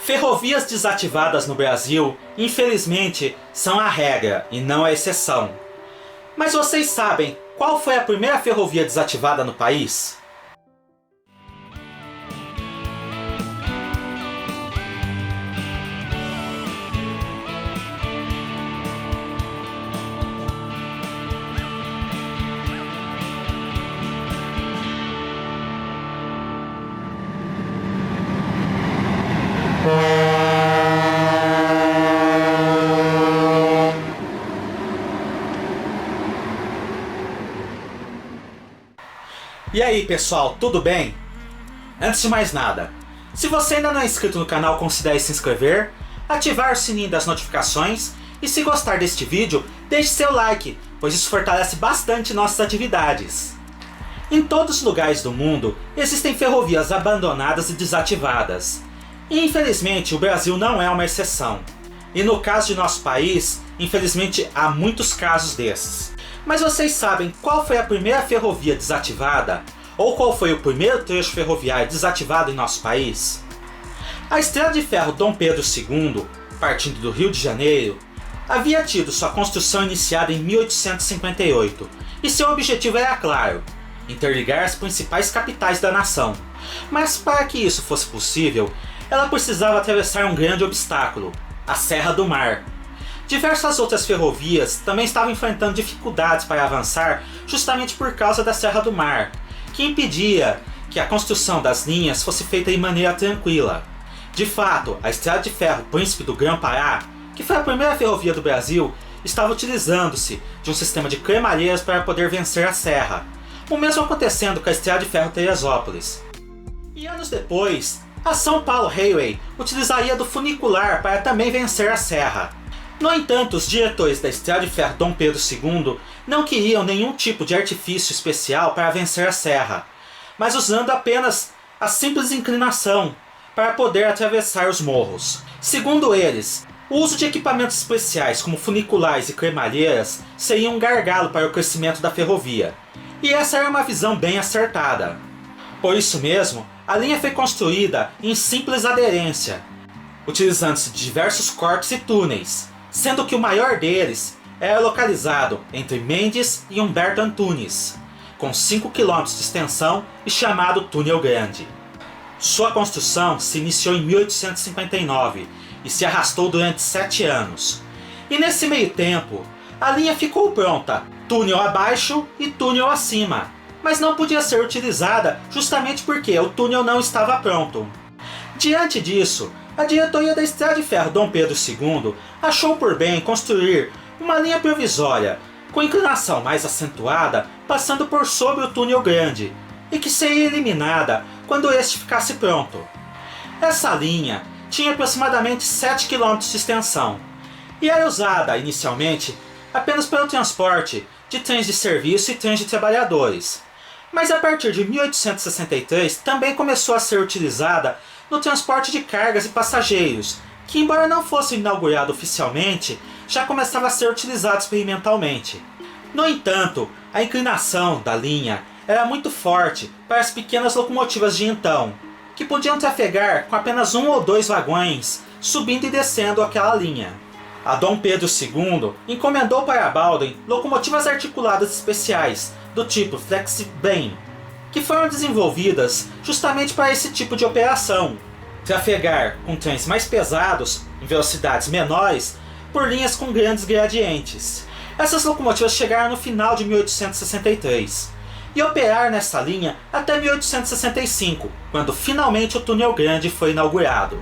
Ferrovias desativadas no Brasil, infelizmente, são a regra e não a exceção. Mas vocês sabem qual foi a primeira ferrovia desativada no país? E aí pessoal, tudo bem? Antes de mais nada, se você ainda não é inscrito no canal, considere se inscrever, ativar o sininho das notificações e se gostar deste vídeo, deixe seu like, pois isso fortalece bastante nossas atividades. Em todos os lugares do mundo existem ferrovias abandonadas e desativadas. E infelizmente o Brasil não é uma exceção. E no caso de nosso país, infelizmente há muitos casos desses. Mas vocês sabem qual foi a primeira ferrovia desativada? Ou qual foi o primeiro trecho ferroviário desativado em nosso país? A Estrada de Ferro Dom Pedro II, partindo do Rio de Janeiro, havia tido sua construção iniciada em 1858, e seu objetivo era claro: interligar as principais capitais da nação. Mas para que isso fosse possível, ela precisava atravessar um grande obstáculo: a Serra do Mar. Diversas outras ferrovias também estavam enfrentando dificuldades para avançar justamente por causa da Serra do Mar, que impedia que a construção das linhas fosse feita de maneira tranquila. De fato, a Estrada de Ferro Príncipe do Grã-Pará, que foi a primeira ferrovia do Brasil, estava utilizando-se de um sistema de cremalheiras para poder vencer a serra, o mesmo acontecendo com a Estrada de Ferro Teresópolis. E anos depois, a São Paulo Railway utilizaria do funicular para também vencer a serra. No entanto, os diretores da Estrada de Ferro Dom Pedro II não queriam nenhum tipo de artifício especial para vencer a serra, mas usando apenas a simples inclinação para poder atravessar os morros. Segundo eles, o uso de equipamentos especiais como funiculares e cremalheiras seria um gargalo para o crescimento da ferrovia. E essa era uma visão bem acertada. Por isso mesmo, a linha foi construída em simples aderência, utilizando-se de diversos cortes e túneis, sendo que o maior deles era localizado entre Mendes e Humberto Antunes, com 5 km de extensão e chamado Túnel Grande. Sua construção se iniciou em 1859 e se arrastou durante 7 anos. E nesse meio tempo, a linha ficou pronta, túnel abaixo e túnel acima, mas não podia ser utilizada justamente porque o túnel não estava pronto. Diante disso, a diretoria da Estrada de Ferro Dom Pedro II achou por bem construir uma linha provisória com inclinação mais acentuada, passando por sobre o túnel grande, e que seria eliminada quando este ficasse pronto. Essa linha tinha aproximadamente 7 km de extensão e era usada inicialmente apenas para o transporte de trens de serviço e trens de trabalhadores. Mas a partir de 1863 também começou a ser utilizada no transporte de cargas e passageiros, que embora não fosse inaugurado oficialmente, já começava a ser utilizado experimentalmente. No entanto, a inclinação da linha era muito forte para as pequenas locomotivas de então, que podiam trafegar com apenas 1 ou 2 vagões subindo e descendo aquela linha. A Dom Pedro II encomendou para a Baldwin locomotivas articuladas especiais, do tipo Flexibane, que foram desenvolvidas justamente para esse tipo de operação: trafegar com trens mais pesados, em velocidades menores, por linhas com grandes gradientes. Essas locomotivas chegaram no final de 1863 e operaram nessa linha até 1865, quando finalmente o Túnel Grande foi inaugurado.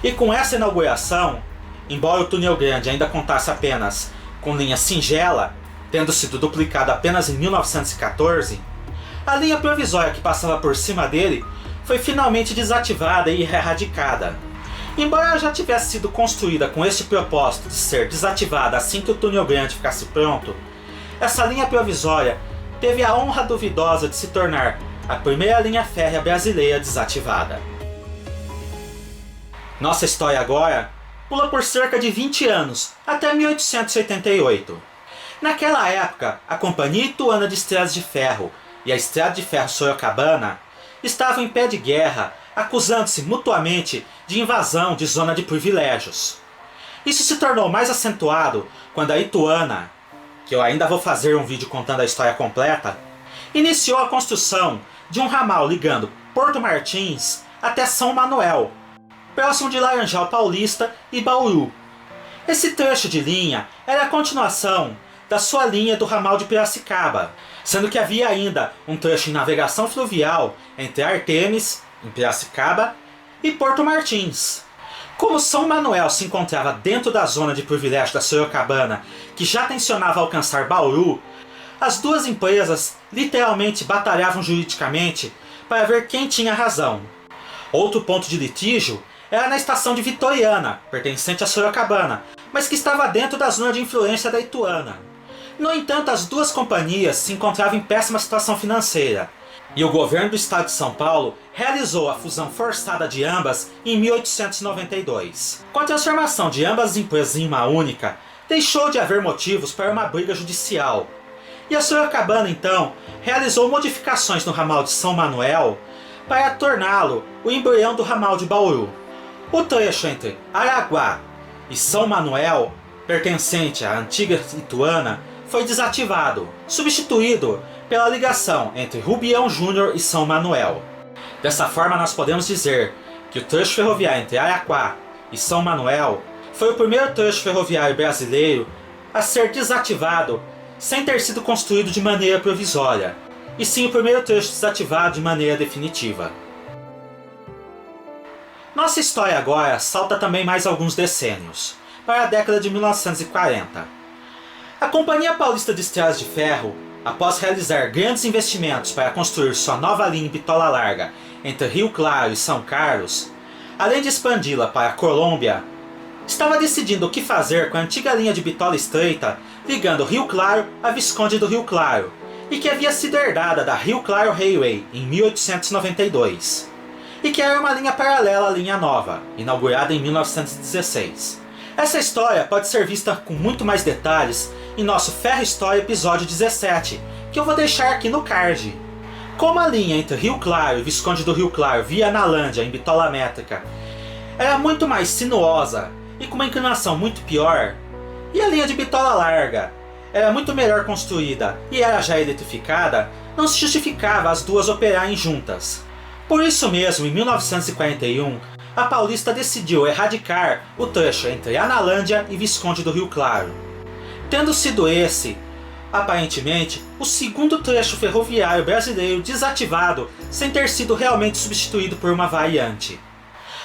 E com essa inauguração, embora o Túnel Grande ainda contasse apenas com linha singela, tendo sido duplicada apenas em 1914, a linha provisória que passava por cima dele foi finalmente desativada e erradicada. Embora ela já tivesse sido construída com este propósito de ser desativada assim que o Túnel Grande ficasse pronto, essa linha provisória teve a honra duvidosa de se tornar a primeira linha férrea brasileira desativada. Nossa história agora pula por cerca de 20 anos, até 1888. Naquela época, a Companhia Ituana de Estradas de Ferro e a Estrada de Ferro Sorocabana estavam em pé de guerra, acusando-se mutuamente de invasão de zona de privilégios. Isso se tornou mais acentuado quando a Ituana, que eu ainda vou fazer um vídeo contando a história completa, iniciou a construção de um ramal ligando Porto Martins até São Manuel, próximo de Laranjal Paulista e Bauru. Esse trecho de linha era a continuação da sua linha do ramal de Piracicaba, sendo que havia ainda um trecho em navegação fluvial entre Artemis, em Piracicaba, e Porto Martins. Como São Manuel se encontrava dentro da zona de privilégio da Sorocabana, que já tensionava alcançar Bauru, as duas empresas literalmente batalhavam juridicamente para ver quem tinha razão. Outro ponto de litígio era na estação de Vitoriana, pertencente a Sorocabana, mas que estava dentro da zona de influência da Ituana. No entanto, as duas companhias se encontravam em péssima situação financeira, e o governo do estado de São Paulo realizou a fusão forçada de ambas em 1892. Com a transformação de ambas as empresas em uma única, deixou de haver motivos para uma briga judicial. E a Sorocabana, então, realizou modificações no ramal de São Manuel para torná-lo o embrião do ramal de Bauru. O trecho entre Araguá e São Manuel, pertencente à antiga Ituana, foi desativado, substituído pela ligação entre Rubião Júnior e São Manuel. Dessa forma, nós podemos dizer que o trecho ferroviário entre Araquá e São Manuel foi o primeiro trecho ferroviário brasileiro a ser desativado sem ter sido construído de maneira provisória, e sim o primeiro trecho desativado de maneira definitiva. Nossa história agora salta também mais alguns decênios, para a década de 1940. A Companhia Paulista de Estradas de Ferro, após realizar grandes investimentos para construir sua nova linha em bitola larga entre Rio Claro e São Carlos, além de expandi-la para a Colômbia, estava decidindo o que fazer com a antiga linha de bitola estreita ligando Rio Claro a Visconde do Rio Claro, e que havia sido herdada da Rio Claro Railway em 1892, e que era uma linha paralela à linha nova, inaugurada em 1916. Essa história pode ser vista com muito mais detalhes em nosso Ferro História episódio 17, que eu vou deixar aqui no card. Como a linha entre Rio Claro e Visconde do Rio Claro via Analândia em bitola métrica era muito mais sinuosa e com uma inclinação muito pior, e a linha de bitola larga era muito melhor construída e era já eletrificada, não se justificava as duas operarem juntas. Por isso mesmo, em 1941, a Paulista decidiu erradicar o trecho entre Analândia e Visconde do Rio Claro, tendo sido esse, aparentemente, o segundo trecho ferroviário brasileiro desativado sem ter sido realmente substituído por uma variante.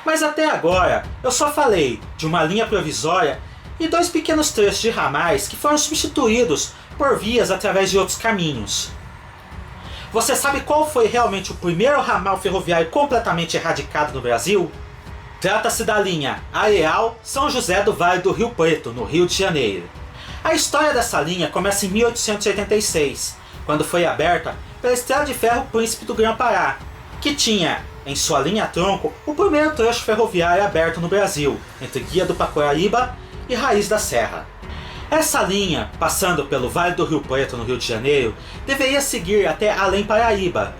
Mas até agora, eu só falei de uma linha provisória e dois pequenos trechos de ramais que foram substituídos por vias através de outros caminhos. Você sabe qual foi realmente o primeiro ramal ferroviário completamente erradicado no Brasil? Trata-se da linha Areal São José do Vale do Rio Preto, no Rio de Janeiro. A história dessa linha começa em 1886, quando foi aberta pela Estrada de Ferro Príncipe do Grã-Pará, que tinha em sua linha tronco o primeiro trecho ferroviário aberto no Brasil, entre Guia do Pacoaraíba e Raiz da Serra. Essa linha, passando pelo Vale do Rio Preto, no Rio de Janeiro, deveria seguir até Além Paraíba.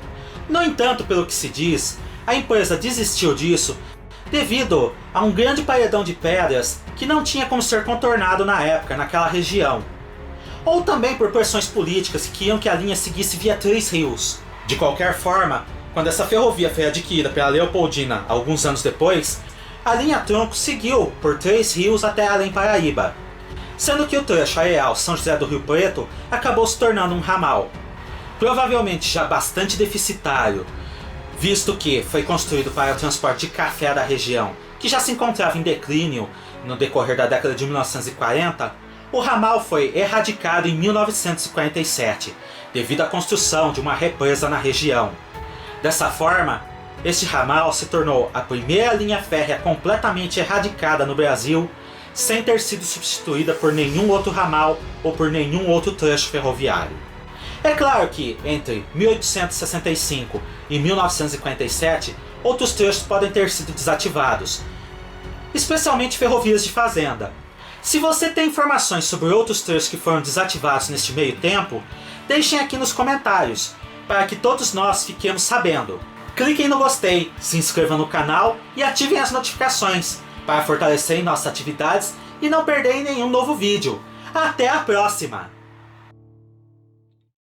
No entanto, pelo que se diz, a empresa desistiu disso devido a um grande paredão de pedras que não tinha como ser contornado na época, naquela região. Ou também por pressões políticas que queriam que a linha seguisse via Três Rios. De qualquer forma, quando essa ferrovia foi adquirida pela Leopoldina alguns anos depois, a linha tronco seguiu por Três Rios até Além Paraíba, sendo que o trecho Areal São José do Rio Preto acabou se tornando um ramal, provavelmente já bastante deficitário, visto que foi construído para o transporte de café da região, que já se encontrava em declínio no decorrer da década de 1940. O ramal foi erradicado em 1947, devido à construção de uma represa na região. Dessa forma, este ramal se tornou a primeira linha férrea completamente erradicada no Brasil, sem ter sido substituída por nenhum outro ramal ou por nenhum outro trecho ferroviário. É claro que, entre 1865 e 1957, outros trechos podem ter sido desativados, especialmente ferrovias de fazenda. Se você tem informações sobre outros trechos que foram desativados neste meio tempo, deixem aqui nos comentários, para que todos nós fiquemos sabendo. Cliquem no gostei, se inscrevam no canal e ativem as notificações para fortalecerem nossas atividades e não perderem nenhum novo vídeo. Até a próxima!